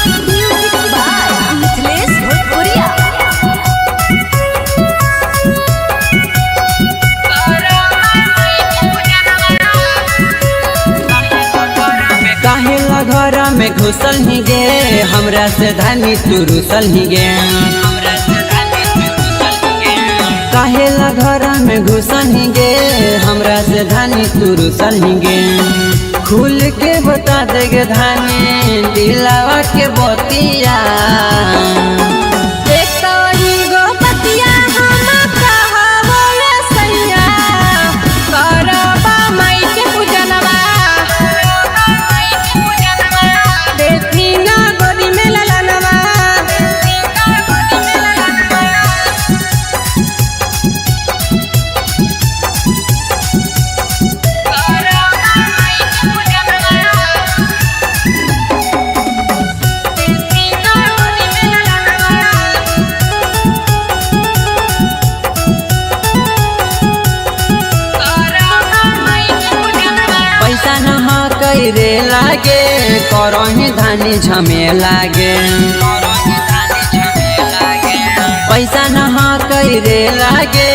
Music by Mithilesh भोजपुरिया। काहेला घर में घुसल ही गे हमरा से धानी तू रुसल ही गे। काहेला घर में घुसल ही गे हमरा से धानी तू रुसल ही गे। खुल के बता देगे धानी दिलावा के बतिया। रे लागे करही धानी झमे लागे। पैसा नहा रे लागे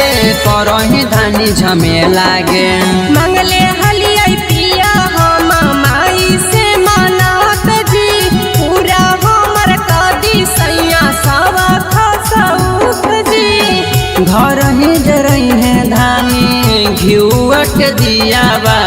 करही धानी झमे लागे। मंगले हलियै पिया हम माई से मनात जी पूरा हमर कदी सैया सवा खसौत जी। घर ही जरई है धानी घिउट दियावा।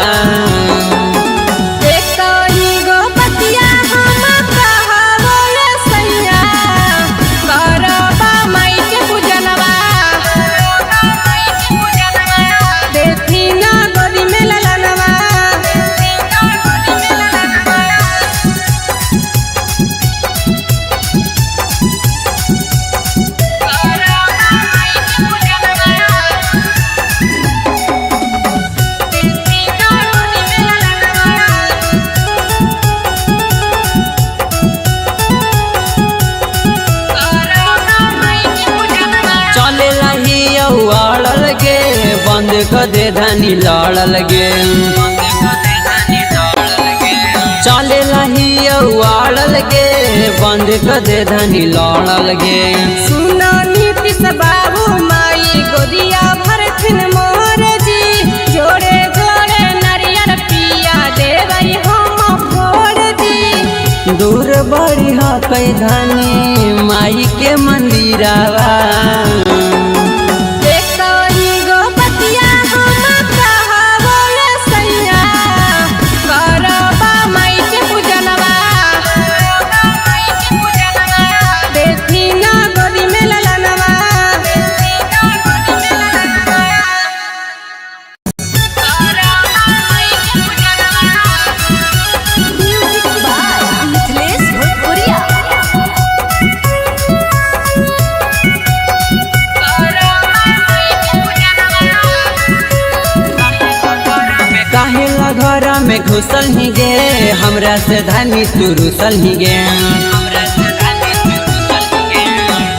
बंद कर दे धानी लड़ल गे। चले लही उड़ल गे बंद कर दे धानी लड़ल गे। सुना नीतीश बाबू माई गोदिया भरथिन मोर जी जोड़े जोड़े नरियर पिया देवई हम फोड़ जी। दूर बड़ी हकई धानी माई के मंदिरावा। घर में घुसल ही गे हमरा से धानी तू रुसल ही गे।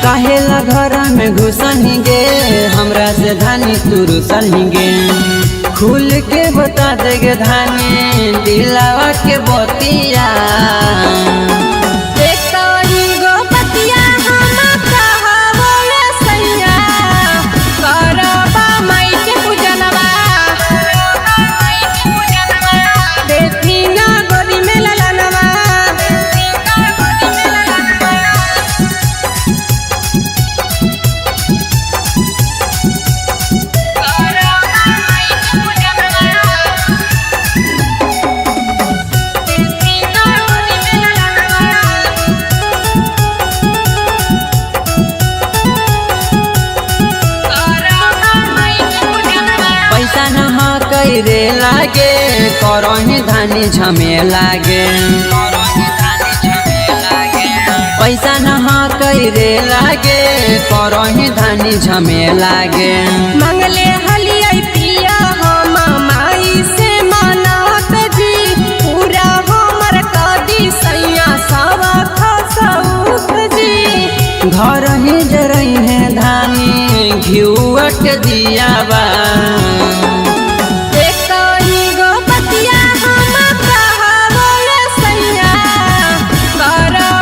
काहेला घर में घुसल ही गे हमरा से धानी तू रुसल ही गे। खुल के बता देगे धानी दिलावा के बतिया। रे लागे करही धानी झमे लागे। पैसा नहा रे लागे करही धानी झमे लागे। मंगले हलियै पिया हम माई से मनात जी पूरा हमर कदी सैया सवा खसौत जी। घर ही जरई है धानी घिउट दियावा।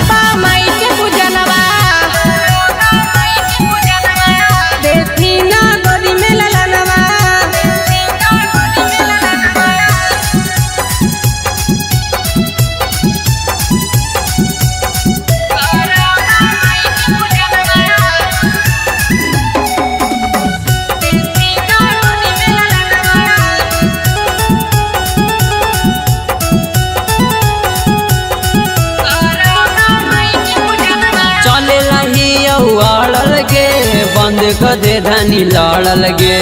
हम कर दे धानी लड़ल गे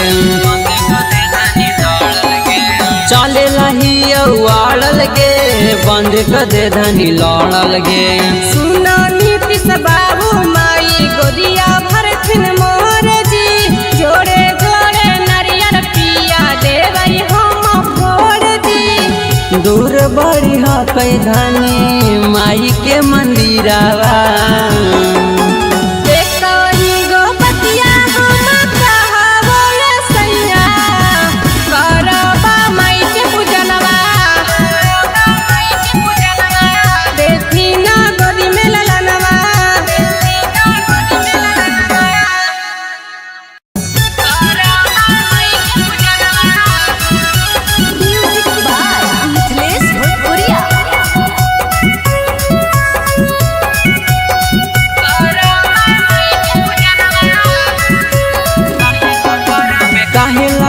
चले लही उड़ल गे बंद कर दे धानी लड़ल गे सुना नीतीश बाबू माई गोदिया भरथिन मोर जी जोड़े जोड़े नारियल पिया देवई हम फोड़ दी दूर बड़ी कई धानी माई के मंदिरावा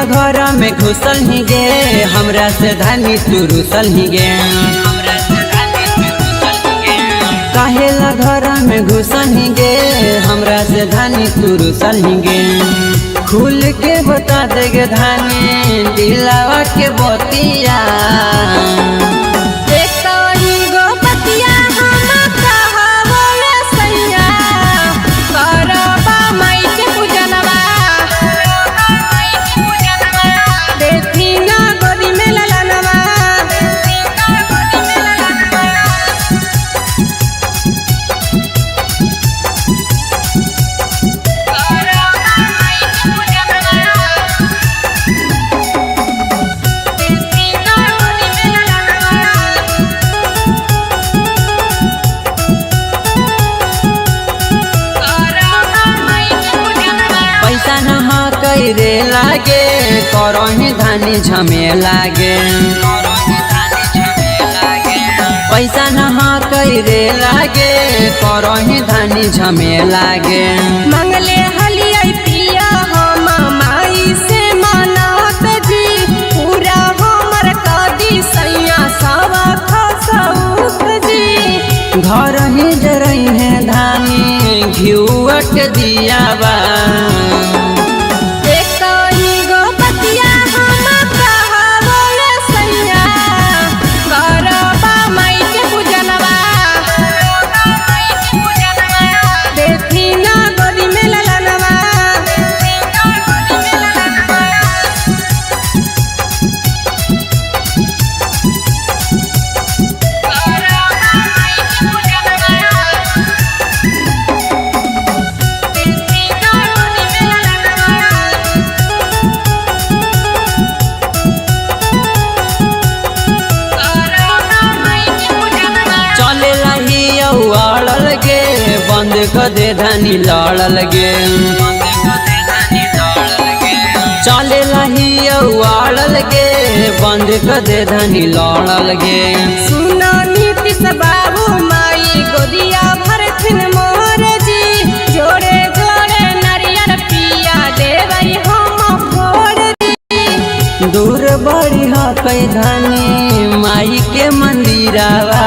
घर में घुसल ही गे हमरा से धानी तू रुसल ही गे काहेला घर में घुसल ही गे हमरा से धानी तू रुसल ही गे खुल के बता दे गे धानी दिलावा के बतिया रे लागे करही धानी झमे लागे पैसा न रे लागे करही धानी झमे लागे मंगले हलिया पिया हम माई से मानत जी पूरा हमर कदी सैया सवा खसौख जी घर ही जरई है धानी घिउट दियावा बंद कर दे धानी लड़ल गे चले लही उड़ल गे बंद कर दे धानी लड़ल गे सुना नीतीश बाबू माई गोदिया भरथिन मोर जी जोड़े जोड़े नारियल पिया देवई हम फोड़ दी दूर बड़ी कई धानी माई के मंदिरावा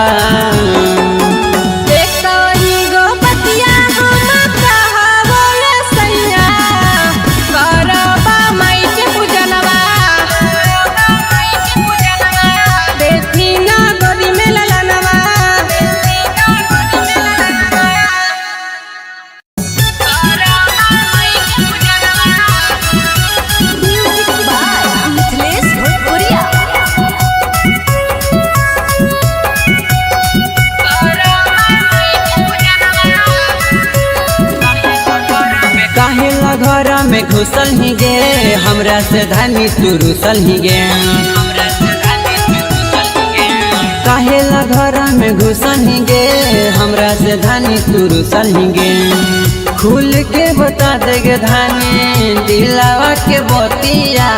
घर में घुसल ही गे हमरा से धानी तू रुसल ही गे काहेला घर में घुसल ही गे हमरा से धानी तू रुसल ही गे खुल के बता दे गे धानी दिलावा के बतिया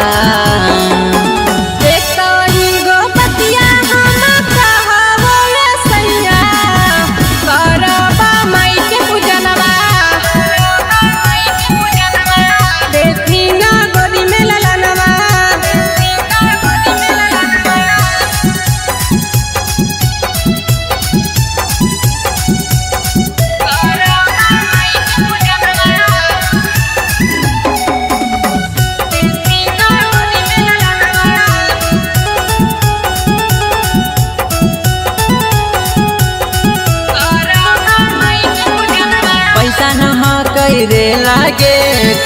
कैरे लागे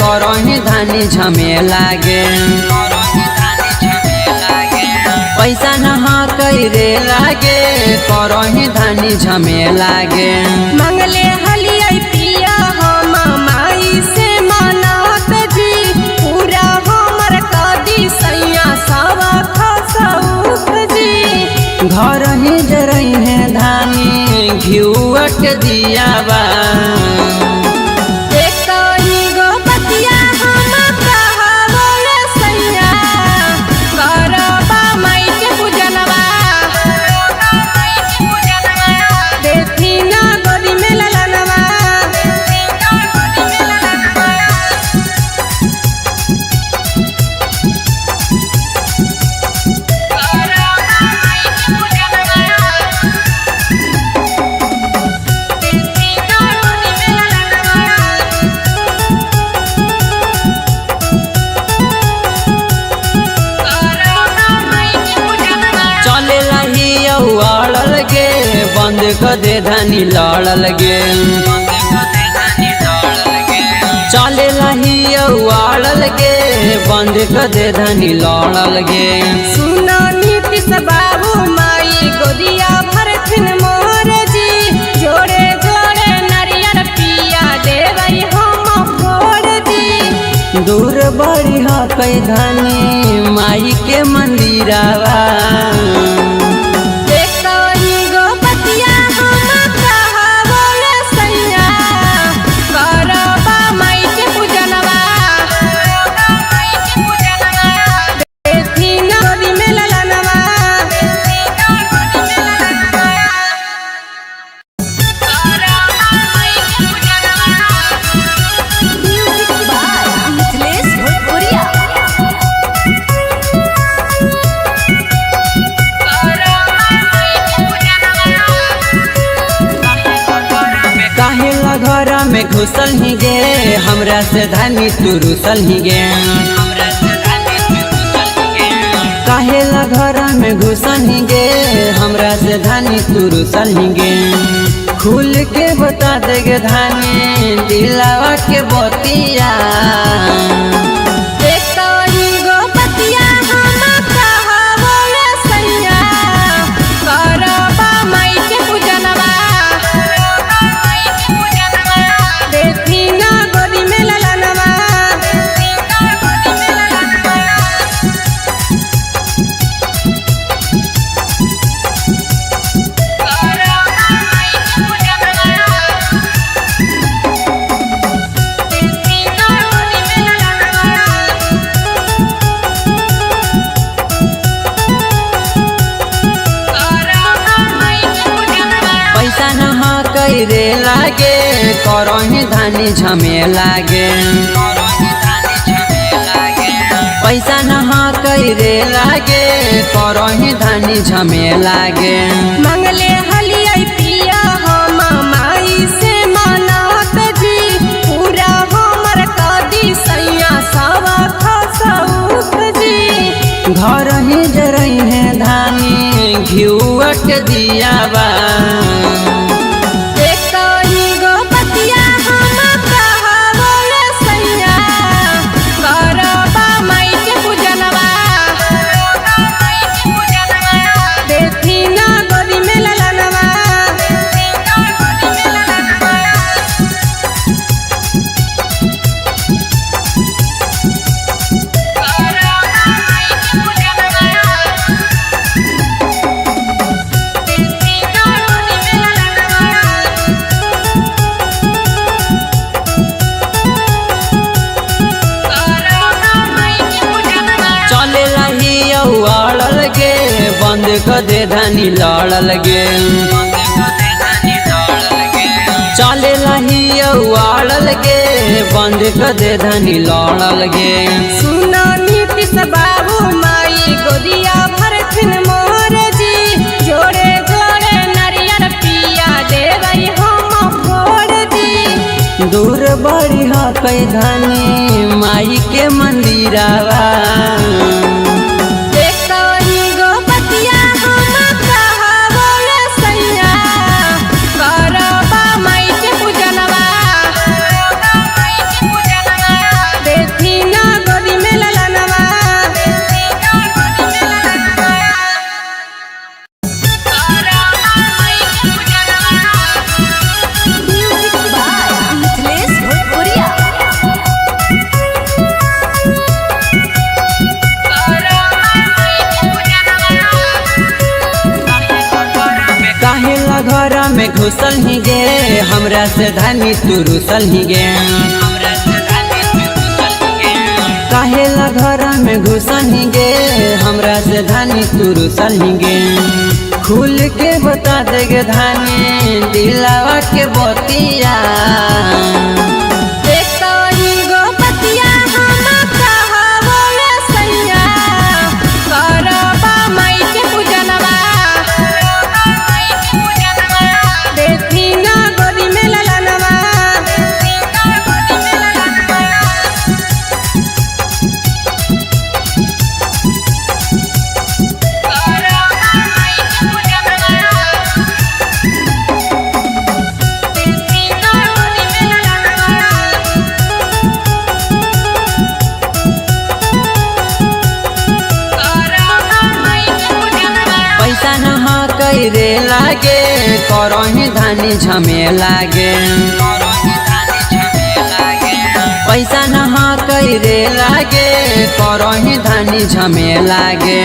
करही धानी झमेला गे पैसा न कैरे लागे करही धानी झमेला गे मंगले हलिया पिया हम माई से मानत जी पूरा हमर कदी सैया सवा खसौख जी घर ही जरई है धानी घिउट दिया बा बंद कर दे धानी लड़ल गे चले लही उड़ल गे बंद कर दे धानी लड़ल गे सुना नीतीश बाबू माई गोदिया भरथिन मोर जी जोड़े जोड़े नारियल पिया देवई हम फोड़ जी दूर बड़ी हकई धानी माई के मंदिरवा में घुसल ही गे हमरा से धानी तू रुसल ही गे काहेला घर में घुसल ही गे हमरा से धानी तू रुसल ही गे खुल के बता देगे धानी दिलावा के बतिया कैरे लागे करही धानी झमेला गे पैसा न कैरे लागे करही धानी झमेला गे मंगले हलिया पिया हम माई से मानत जी पूरा हमर कदी सैया सवा खसौख जी घर ही जरई है धानी घिउट दिया बा बंद कर दे धानी लड़ल गे चले लही उड़ल गे बंद कर दे धानी लड़ल गे सुना नीतीश बाबू माई गोदिया भरथिन मोर जी जोड़े जोड़े नारियल पिया देवई हम फोड़ जी दूर बड़ी हकई धानी माई के मंदिरवा घुसल ही गे हमरा से धानी तू रुसल ही गे काहेला घर में घुसल ही गे हमरा से धानी तू रुसल ही गे खुल के बता देगे धानी दिलावा के बतिया रे लागे करही धानी झमे लागे पैसा न रे लागे करही धानी झमे लागे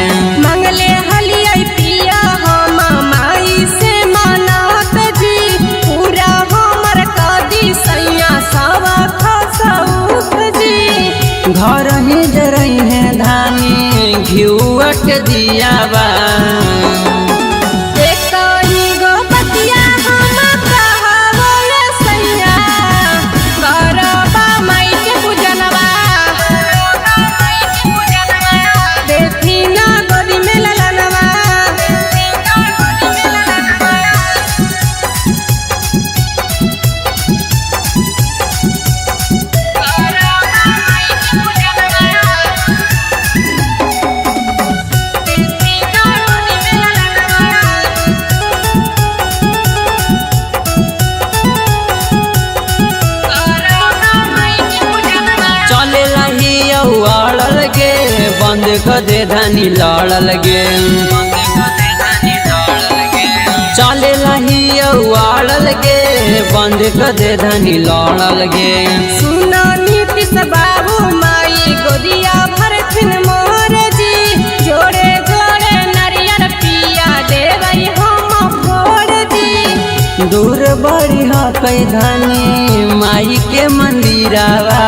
मंगले हलिया पिया हम माई से मानत जी पूरा हमर कदी सैया सवा खसौख जी घर ही जरई है धानी घिउट दियावा बंद कर दे धानी लड़ल गे चले लही उड़ल गे बंद कर दे धानी लड़ल गे सुना नीतीश बाबू माई गोदिया भरथिन मोर जी जोड़े जोड़े नरियर पिया देवई हम फोड़ जी दूर बड़ी हकई धानी माई के मंदिरावा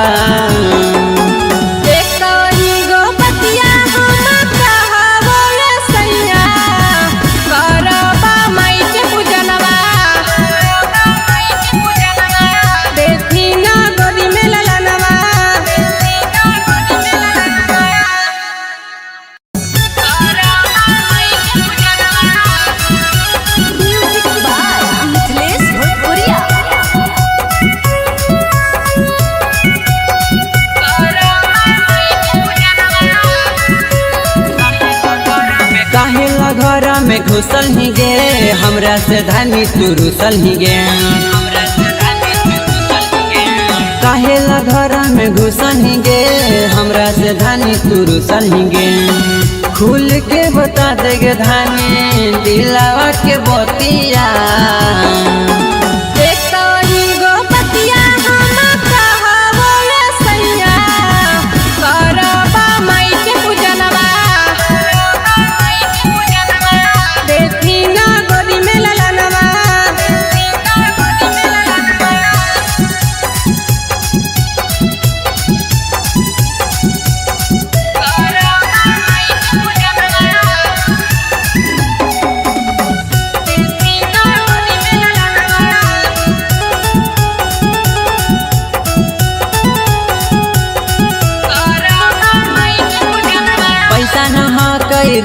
में घुसल ही गे हमरा से धानी तू रुसल ही गे काहेला घर में घुसल ही गे हमरा से धानी तू रुसल ही गे खुल के बता देगे धानी दिलावा के बतिया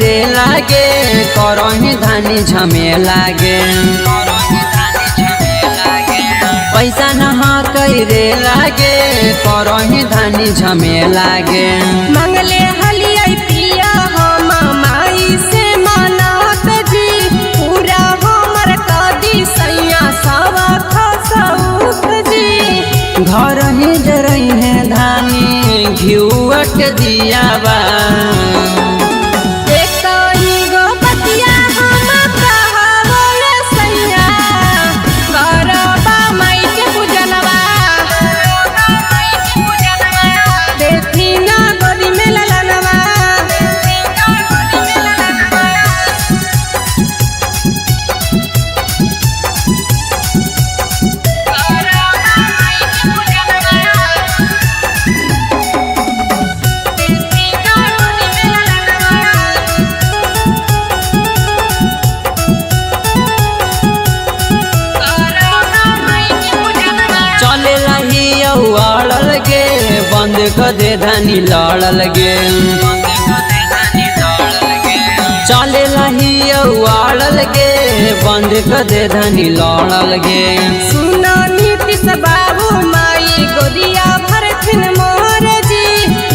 रे लागे करही धानी झमे लागे पैसा न रे लागे करही धानी झमे लागे मंगले हलिया पिया हम माई से मानत जी पूरा हमर कदी सैया सवा खसौख जी घर ही जरई है धानी घिउट दियावा बंद कर दे धानी लड़ल गे चले लही आड़ल गे बंद कर दे धानी लड़ल गे सुना नीतीश बाबू माई गोदिया भरथिन मोर जी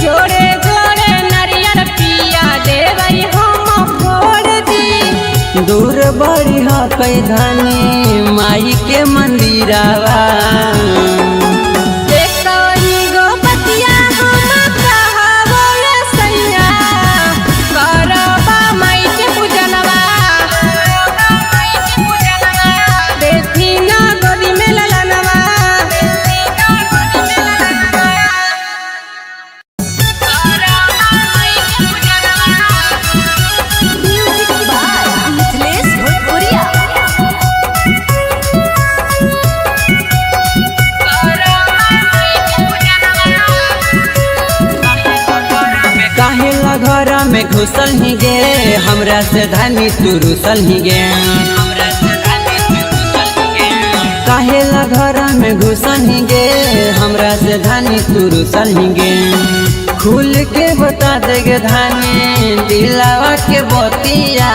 जोड़े जोड़े नारियल पिया देवई हम फोड़ जी दूर बड़ी कई धानी माई के मंदिरावा में घुसल ही गे हमरा से धानी तू रुसल ही गे काहेला घर में घुसल ही गे हमरा से धानी तू रुसल ही गे खुल के बता देगे धानी दिलावा के बतिया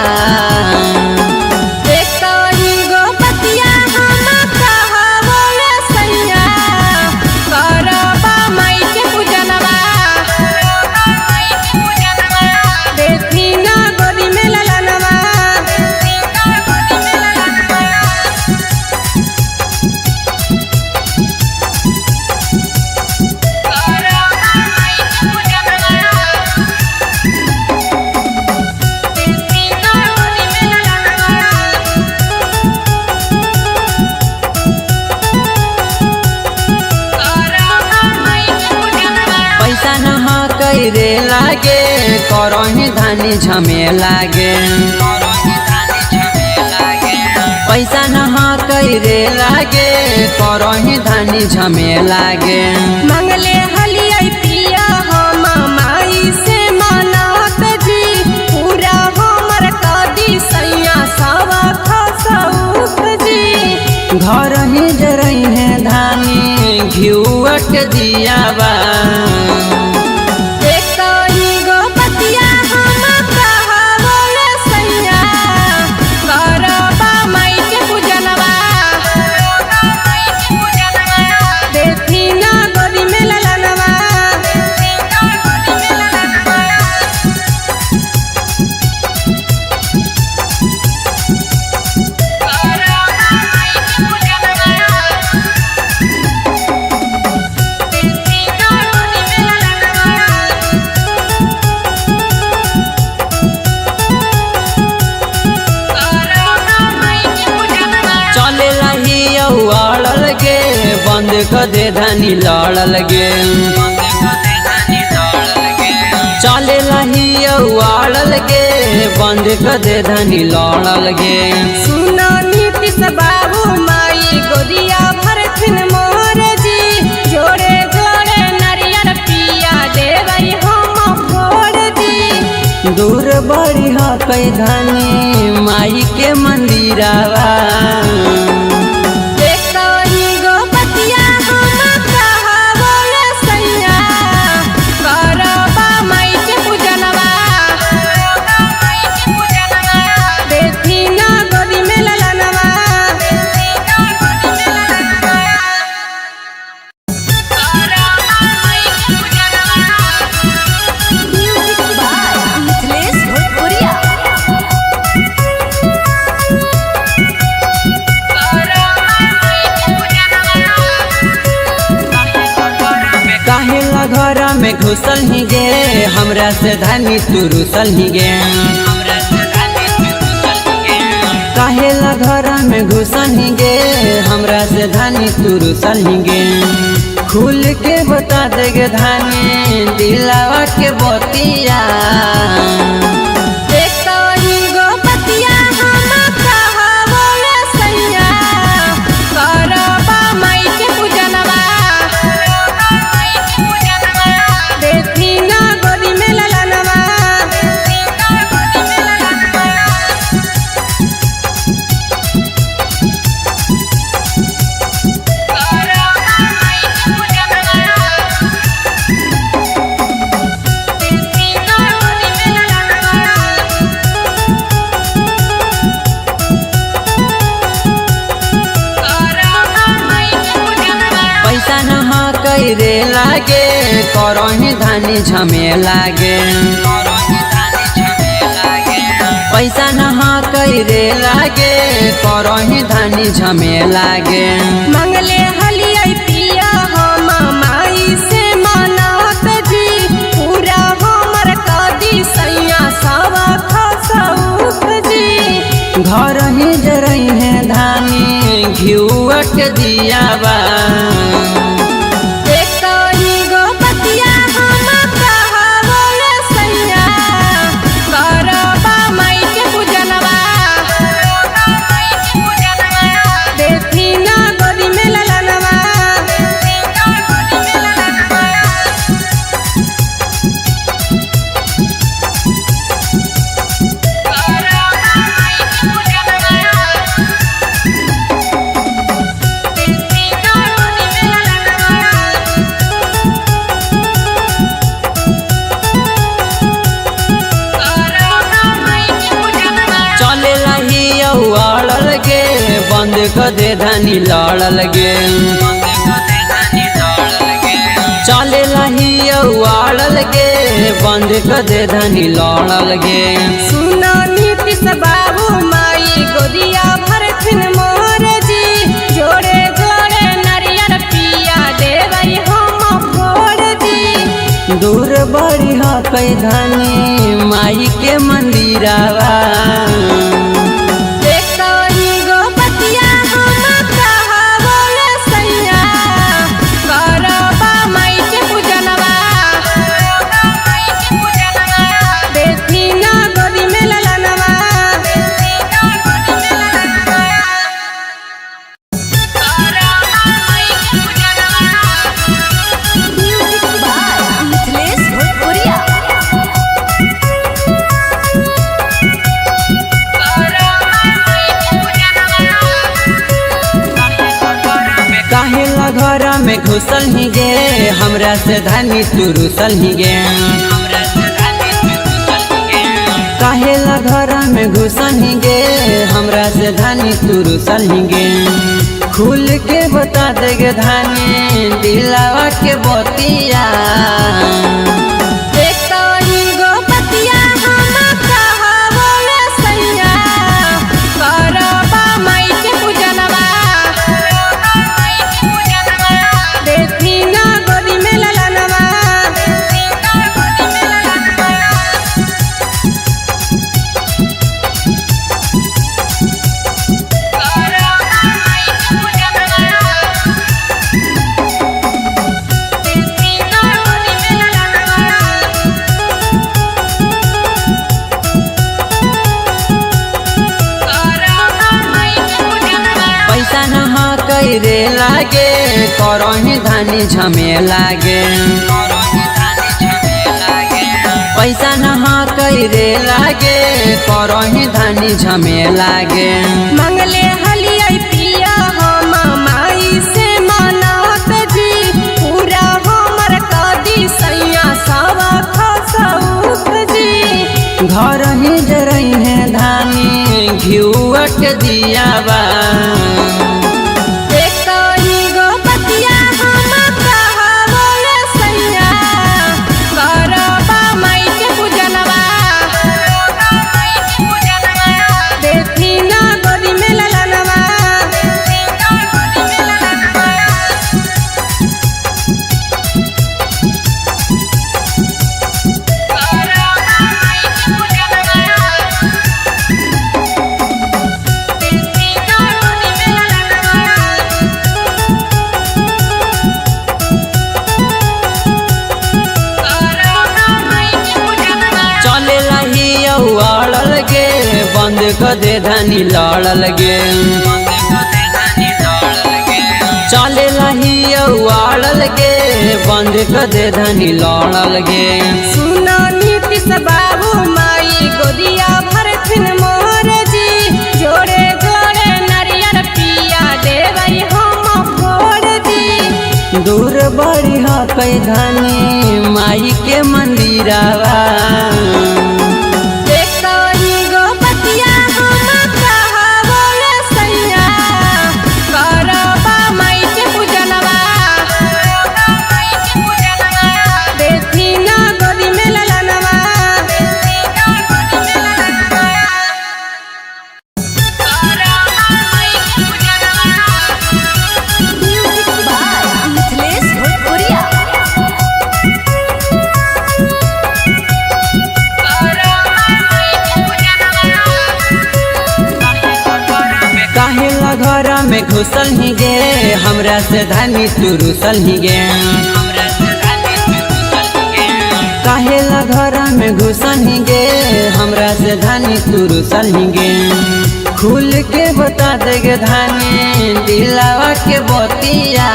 रे लागे करही धानी झमेला गे पैसा न रे लागे करही धानी झमेला गे मंगले हलियै पिया हम माई से मानत जी पूरा हमर कदी सैया सवा खसौत जी घर ही जरई है धानी घिउट दियावा बंद कर दे धानी लड़ल गे चले लही आड़ल गे बंद कर दे धानी लड़ल गे सुना नीतीश बाबू माई गोदिया भरथिन मोर जी जोड़े जोड़े नारियल पिया देवई हम फोड़ जी दूर बड़ी कई धानी माई के मंदिरावा घर में घुसल ही गे हमरा से धानी तू रुसल ही गे काहेला घर में घुसल ही गे हमरा से धानी तू रुसल ही गे खुल के बता देगे धानी दिलावा के बतिया करे लागे करही धानी झमे लागे पैसा नहा करे लागे करही धानी झमे लागे मंगले हलिया पिया हम माई से मानत जी पूरा हमर कदी सैया सवा खसौख जी घर ही जरई है धानी घिउट दियावा बंद कर दे धानी लड़ल गे चले लही उड़ल गे बंद कर दे धानी लड़ल गे सुना नीतीश बाबू माई गोदिया भरथिन मोर जी जोड़े जोड़े नारियल पिया देवई हम फोड़ जी दूर बड़ी कई धानी माई के मंदिरावा में घुसल ही गे हमरा से धानी तू रुसल ही गे काहेला घर में घुसल ही गे हमरा से धानी तू रुसल ही गे खुल के बता देगे धानी दिलावा के बतिया रे लागे करही धानी झमे लागे पैसा नहा करे लागे करही धानी झमे लागे मंगले हलिया पिया हम माई से मानत जी पूरा हमर कदी सैया सवा खसौख जी घर ही जरई है धानी घिउट दियावा बंद कर दे धानी लड़ल गे चले लही उड़ल गे बंद कर दे धानी लड़ल गे सुना नीतीश बाबू माई गोदिया भरथिन मोर जी जोड़े जोड़े नारियल पिया देवई हम फोड़ जी दूर बड़ी कई धानी माई के मंदिरावा घुसल ही गे हमरा से धानी तू रुसल ही गे काहेला घर में घुसल ही गे हमरा से धानी तू रुसल ही गे खुल के बता देगे धानी दिलावा के बतिया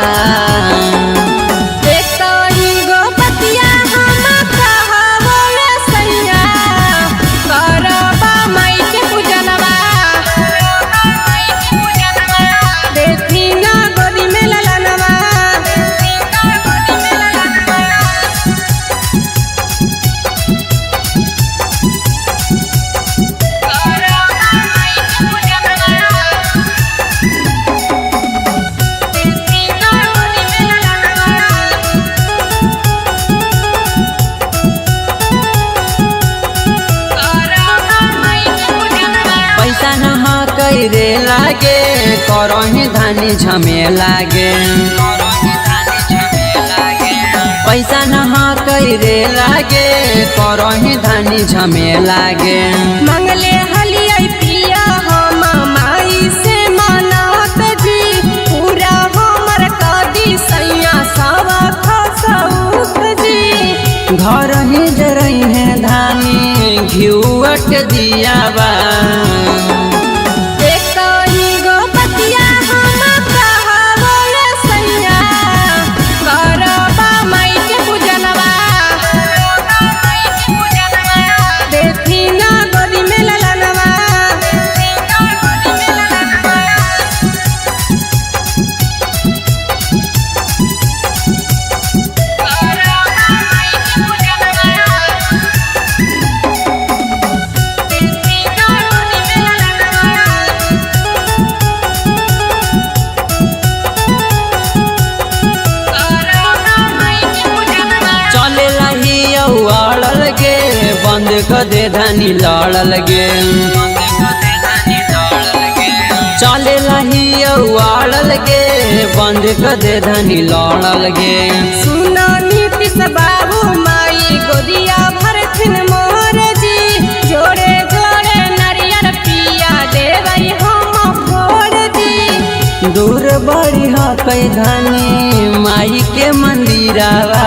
रे लागे करही धानी झमे लागे पैसा नहा रे लागे करही धानी झमे लागे मंगले हलिया पिया हम माई से मनात जी पूरा हमर कदी सैया सवा खसौत जी घर ही जरई है धानी घिउट दिया बा बंद कर दे धानी लड़ल गे चले लही उड़ल गे बंद कर दे धानी लड़ल गे सुना नीतीश बाबू माई गोदिया भरथिन मोर जी जोड़े जोड़े नारियल पिया देवई हम फोड़ जी दूर बड़ी हकई धानी माई के मंदिरावा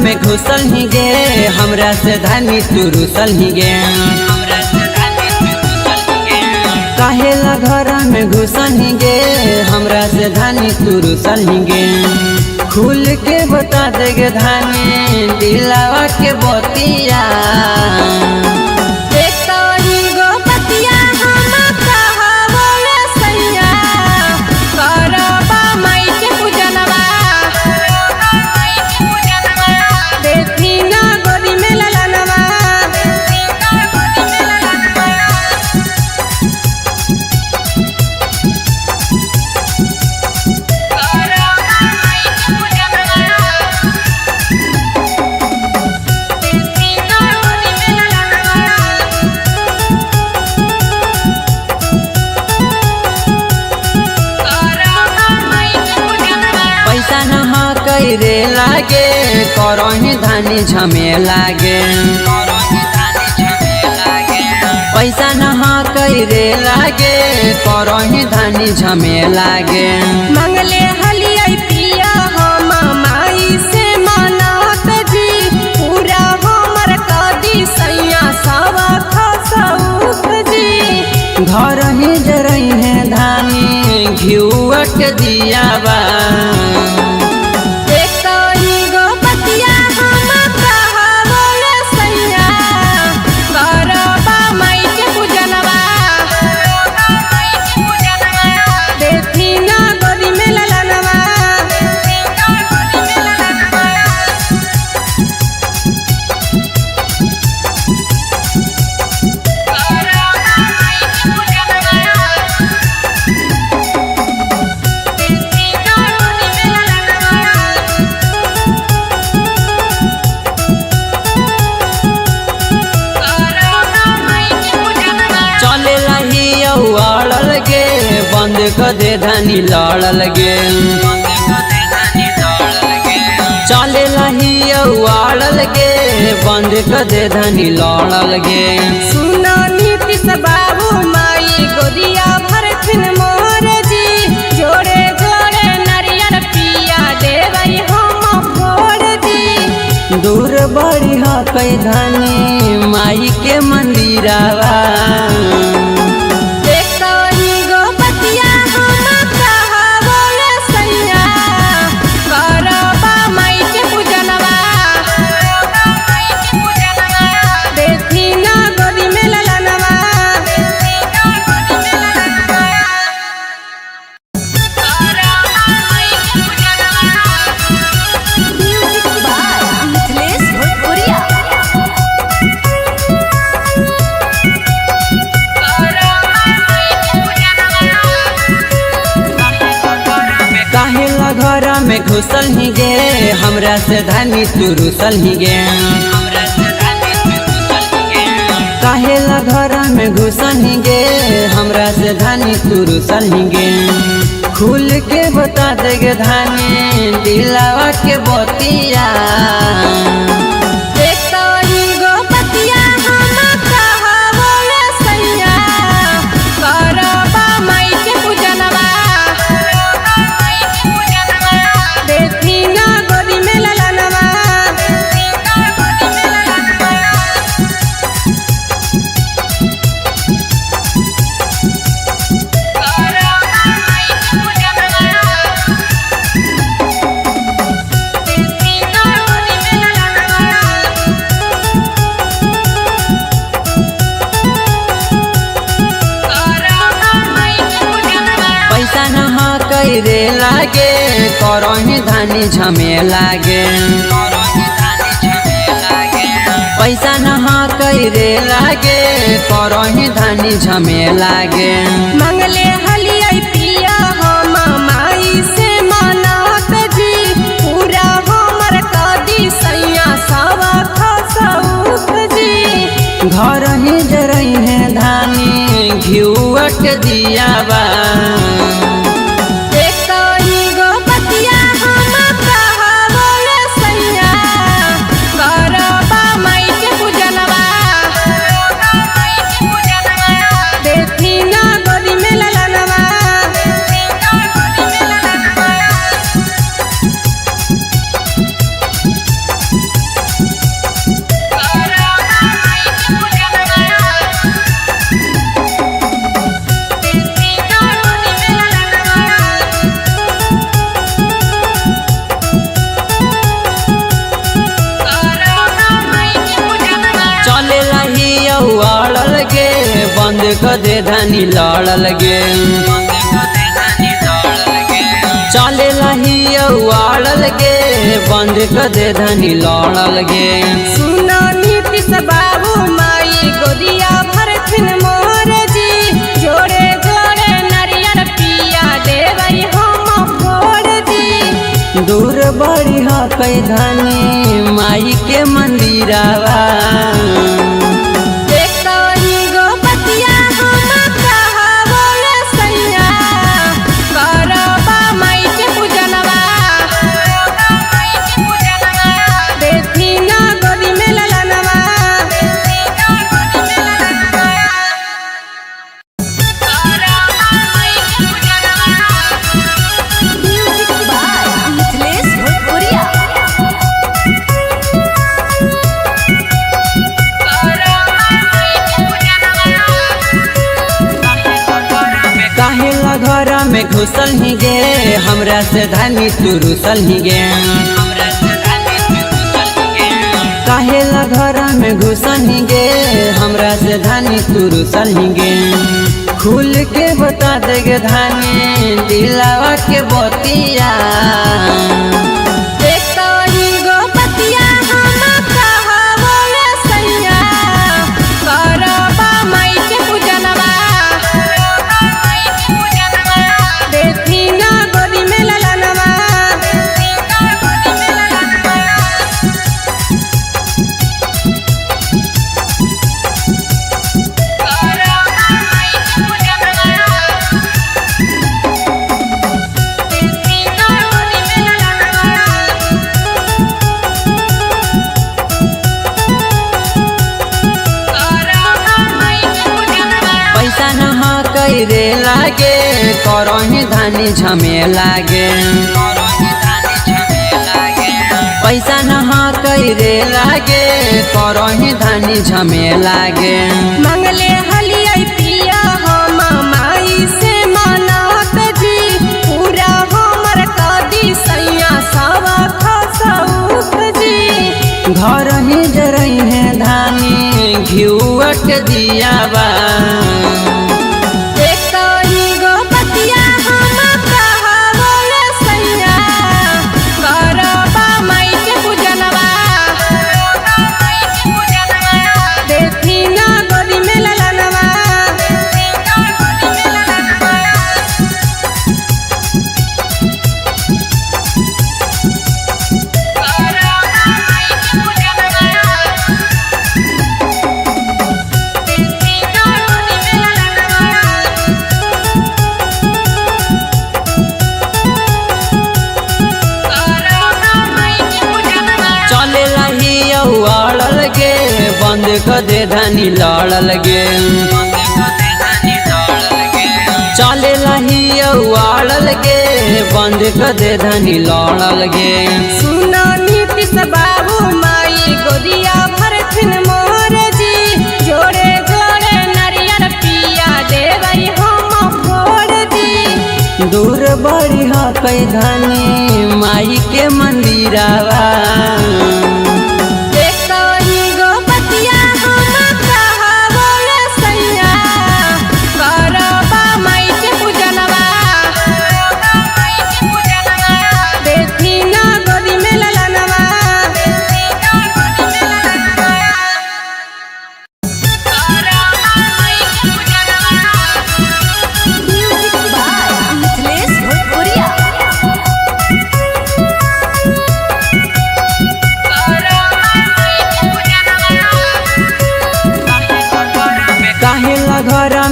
में घुसल ही गे हमरा से धानी तू रुसल ही गे काहेला घर में घुसल ही गे हमरा से धानी तू रुसल ही गे खुल के बता देगे धानी दिलावा के बतिया रे लागे करही धानी झमे लागे पैसा नहा रे लागे करही धानी झमे लागे मंगले हलिया पिया हम माई से मनात जी पूरा हमर कदी सैया सवा खसौत जी घर ही जरई है धानी घिउट दिया बा चले लही अड़ल गे बंद कर दे धानी लड़ल गे चले लही अड़ल गे बंद कर दे धानी लड़ल गे सुना नीतीश बाबू माई गोदिया भरथिन मोर जी जोड़े जोड़े नारियल पिया देवई हम फोड़ जी दूर बड़ी ह कई धानी माई के मंदिरावा घर में घुसल ही गे हमरा से धानी तू रुसल ही गे काहेला घर में घुसल ही गे हमरा से धानी तू रुसल ही गे खुल के बता देगे धानी दिलावा के बतिया रे लागे करही धानी झमेला गे पैसा नहा रे लागे करही धानी झमेला गे मंगले हलिया पिया हम माई से मानत जी पूरा हमर कदी सैया सवा खसौख जी घर ही जरई है धानी घिउट दियावा बंद कर दे धानी लड़ल गे चले लही अड़ल गे बंद कर दे धानी लड़ल गे सुना नीतीश बाबू माई गोदिया भरथिन मोर जी जोड़े जोड़े नारियल पिया देवई हम फोड़ जी दूर बड़ी ह कई धानी माई के मंदिरावा में घुसल ही गे हमरा से धानी तू रुसल ही गे काहेला घर में घुसल ही गे हमरा से धानी तू रुसल ही गे खुल के बता देगे धानी दिलावा के बतिया करे लागे करही धानी झमे लागे पैसा नहा करे लागे करही धानी झमे लागे मंगले हलिया पिया हम माई से मानत जी पूरा हमर कदी सैया सब खसौत जी घर ही जरई है धानी घिउट दियावा बंद कर दे धानी लड़ल गे चले लही उड़ल गे बंद कर दे धानी लड़ल गे सुना नीतीश बाबू माई गोदिया भरथिन मोर जी जोड़े जोड़े नारियल पिया देवई हम फोड़ जी दूर बड़ी हा कई धानी माई के मंदिरावा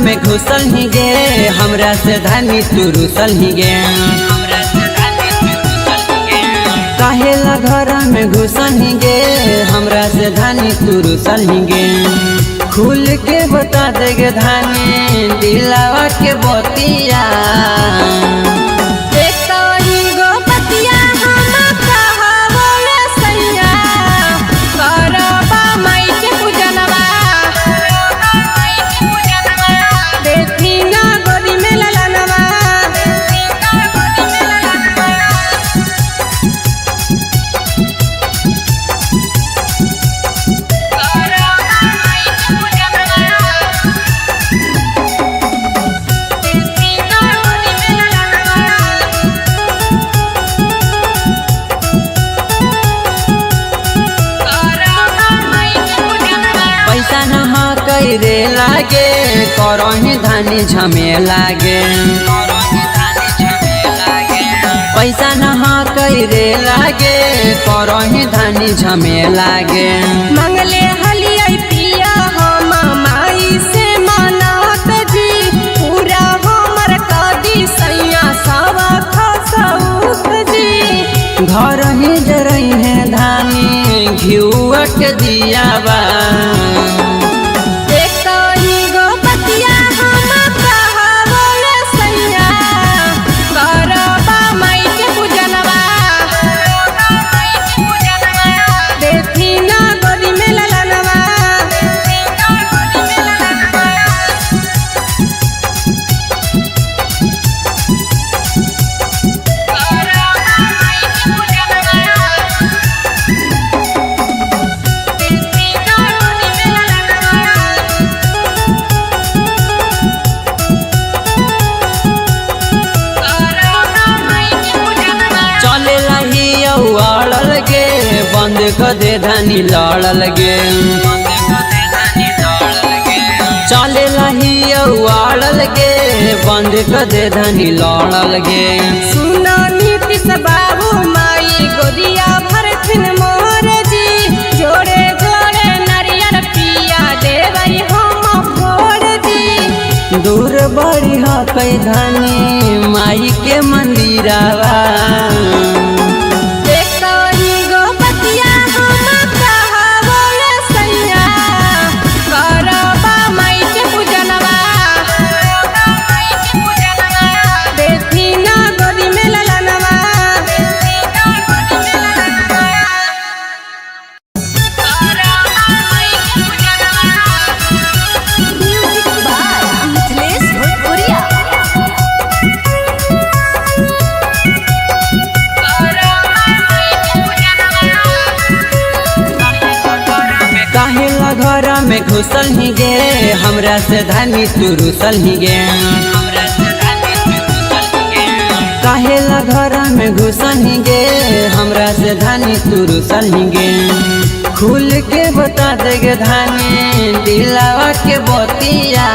में घुसल ही गे हमरा से धानी तू रुसल ही गे काहेला घर में घुसल ही गे हमरा से धानी तू रुसल ही गे खुल के बता देगे धानी दिलावा के बतिया रे लागे करही धानी झमे लागे पैसा नहा करे लागे करही धानी झमे लागे मंगले हलिया पिया हम माई से मानत जी पूरा हमर कदी सैया सब खसौत जी घर ही जरई है धानी घिउट दियावा बंद कर दे धानी लड़ल गे चले लही उड़ल गे बंद कर दे धानी लड़ल गे सुना नीतीश बाबू माई गोदिया भरथिन मोर जी जोड़े जोड़े नारियल पिया देवई हम फोड़ जी दूर बड़ी हा कई धानी माई के मंदिरावा घुसल ही गे हमरा से धानी तू रुसल ही गे। काहेला घर में घुसल ही गे हमरा से धानी तू रुसल ही गे। खुल के बता देगे धानी दिलावा के बतिया।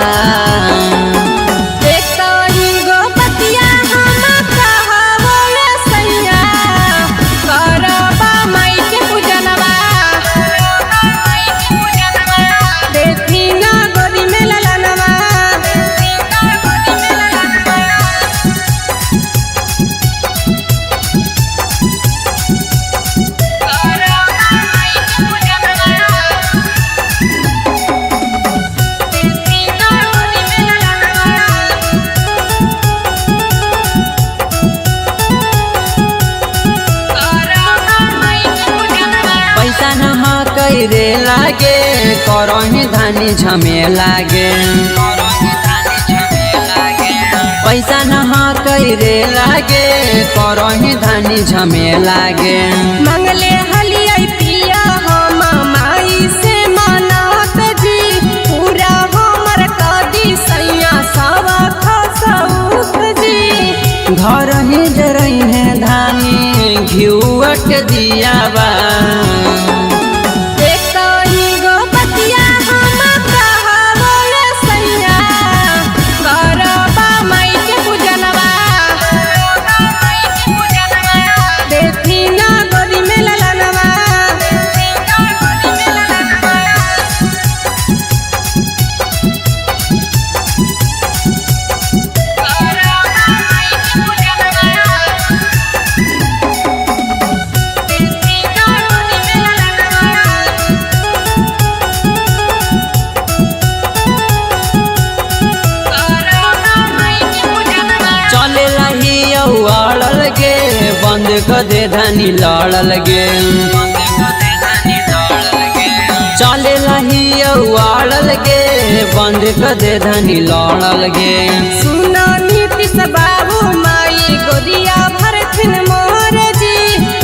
रे लागे करही धानी झमे लागे। पैसा नहा रे लागे करही धानी झमे लागे। मंगले हलिया पिया हम माई से मनात जी पूरा हमर कदी सैया सवा खसौत जी। घर ही जरई है धानी घिउट दियावा। बंद कर दे धानी लड़ल गे। चले लही उड़ल गे बंद कर दे धानी लड़ल गे। सुना नीतीश बाबू माई गोदिया भरथिन मोर जी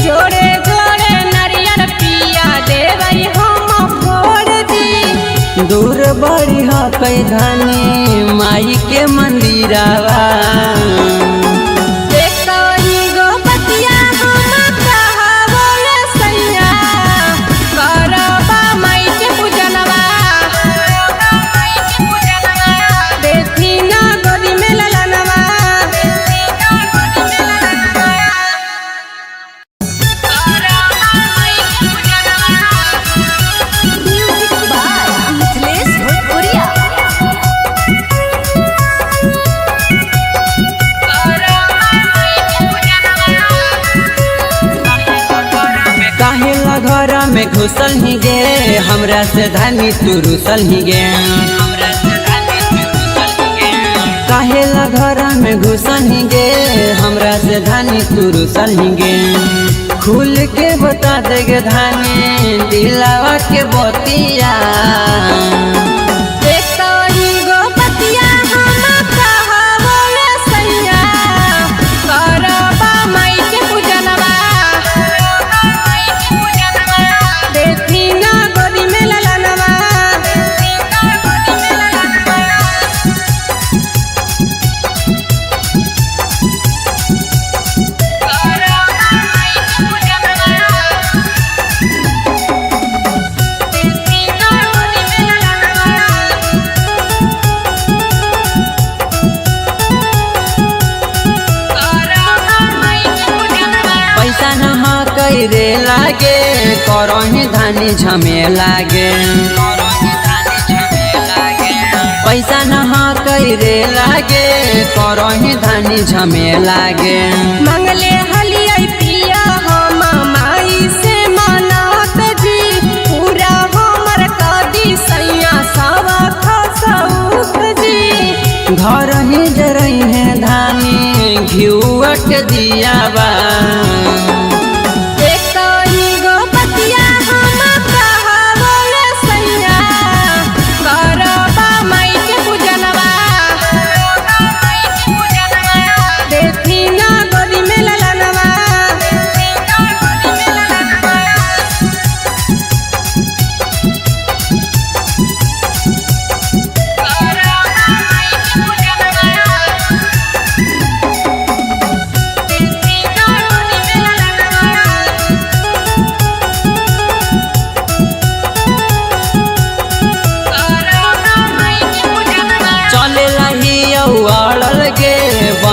जोड़े जोड़े नारियल पिया देवई हम फोड़ जी। दूर बड़ी हकई धानी माई के मंदिरावा। में घुसल ही गे हमरा से धानी तू रुसल ही गे। काहेला घर में घुसल ही गे हमरा से धानी तू रुसल ही गे। खुल के बता देगे धानी दिलावा के बतिया। रे लागे करही धानी झमे लागे। पैसा नहा रे लागे करही धानी झमे लागे। मंगले हलिया पिया हम माई से मनात जी पूरा हमर कदी सैया सवा खसौत जी। घर ही जरई है धानी घिउट दियावा।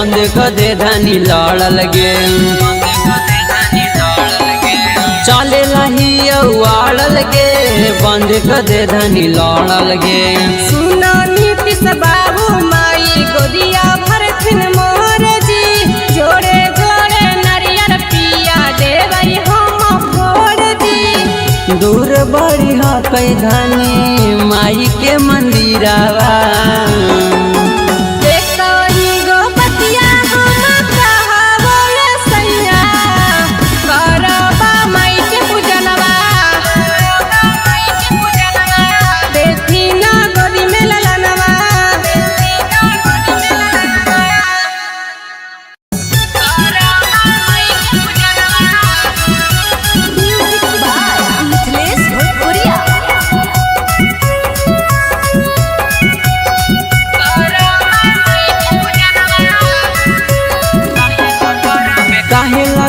बंद कर दे धानी लड़ल गे चले लही उड़ल गे बंद कर दे धानी लड़ल गे सुना नीतीश बाबू माई गोदिया भरथिन मोर जी जोड़े जोड़े नारियल पिया देवई हम फोड़ दी दूर बड़ी हकै धानी माई के मंदिरवा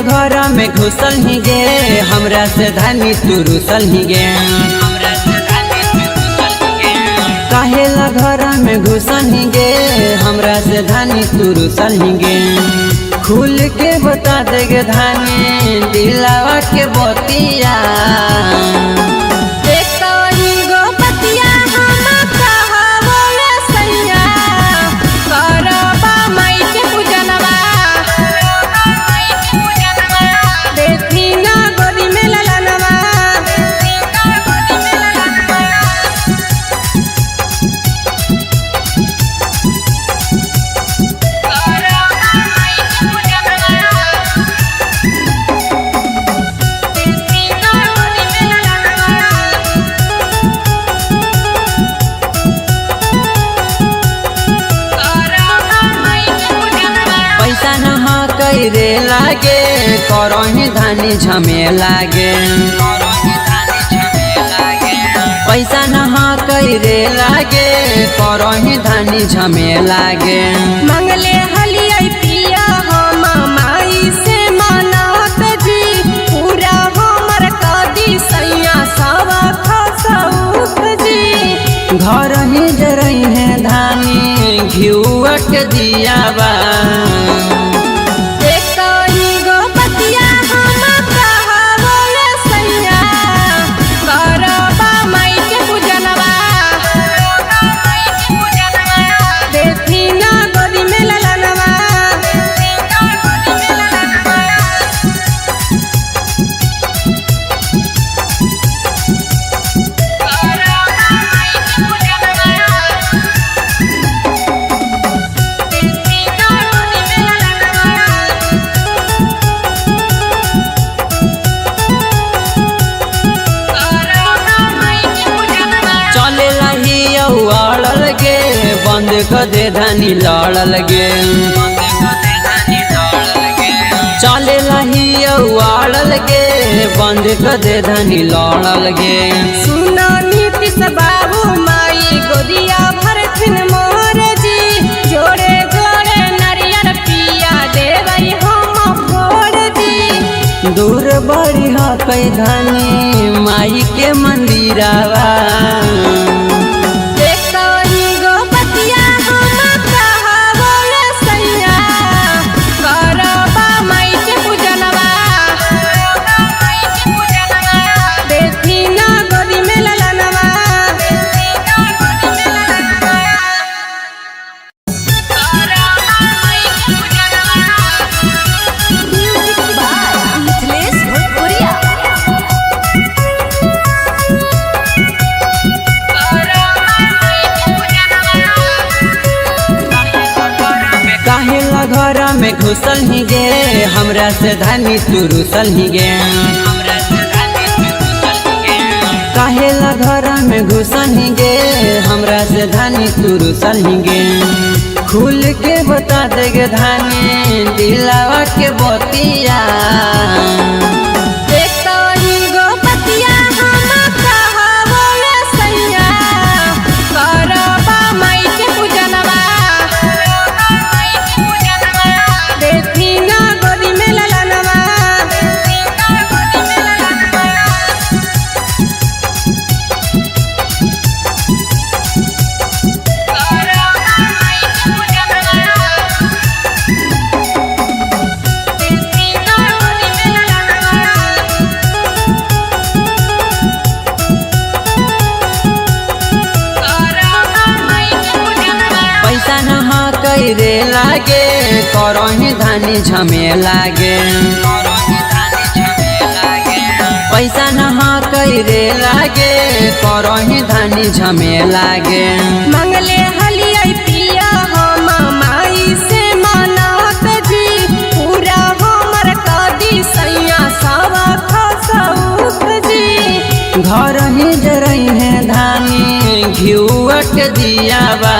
घर में घुसल ही गे हमरा से धानी तू रुसल ही गे काहेला घर में घुसल ही गे हमरा से धानी तू रुसल ही गे खुल के बता देगे धानी दिलावा के बतिया रे लागे करही धानी झमे लागे पैसा न रे लागे करही धानी झमे लागे मंगले हलिया पिया हम माई से मनात जी पूरा हमर कदी सैया सवा खसौख जी घर ही जरई है धानी घिउट दियावा बंद कर दे धानी लड़ल गे चले लही उड़ल गे बंद कर दे धानी लड़ल गे सुना नीतीश बाबू माई गोदिया भरथिन मोर जी जोड़े जोड़े नारियल पिया देवई हम फोड़ दी दूर बड़ी हकै धानी माई के मंदिरवा घर में घुसल ही गे हमरा से धानी तू रुसल ही गे काहेला घर में घुसल ही गे हमरा से धानी तू रुसल ही गे खुल के बता देगे धानी दिलावा के बतिया करे लागे करही धानी झमे लागे पैसा न करे लागे करही धानी झमे लागे मंगले हलियै पिया हम माई से मानत जी पूरा हमर कदी सैया सवा खसौत जी घर ही जरई है धानी घिउट दियाबा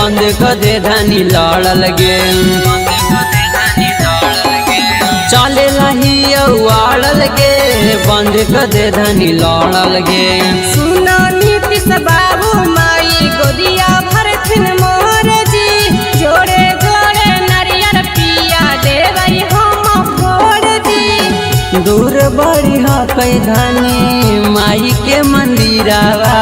बंद क दे धानी लड़ल गे चले लही उड़ल गे बंद क दे धानी लड़ल गे सुना नीतीश बाबू माई गोदिया भरथिन मोर जी जोड़े जोड़े नारियल पिया देवई हम फोड़ जी दूर बड़ी हकै धानी माई के मंदिरावा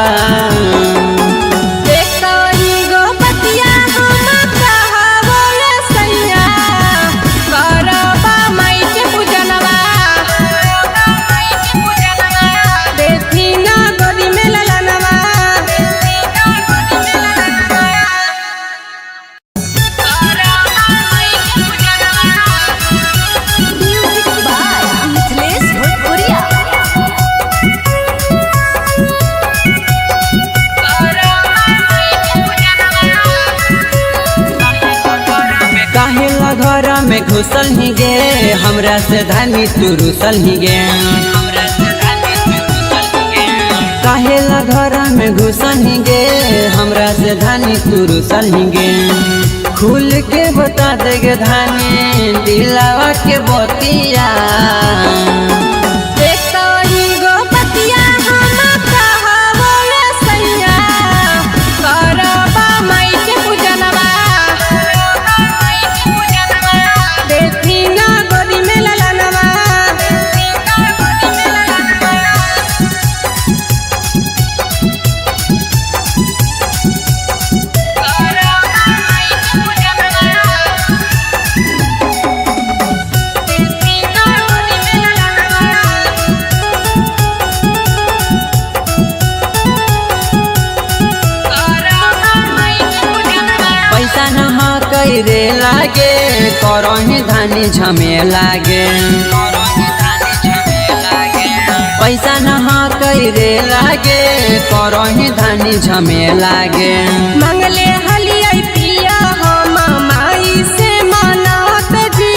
घर में घुसल ही गे हमरा से धानी तू रुसल ही गे काहेला घर में घुसल ही गे हमरा से धानी तू रुसल ही गे खुल के बता देगे धानी दिलावा के बतिया करे लागे करही धानी झमे लागे पैसा न करे लागे करही धानी झमे लागे मंगले हलियै पिया हम माई से मानत जी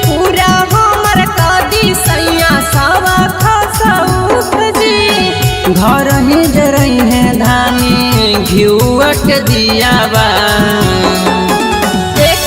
पूरा हमर कदी सैया सवा खसौत जी घर ही जरई है धानी घिउट दियाबा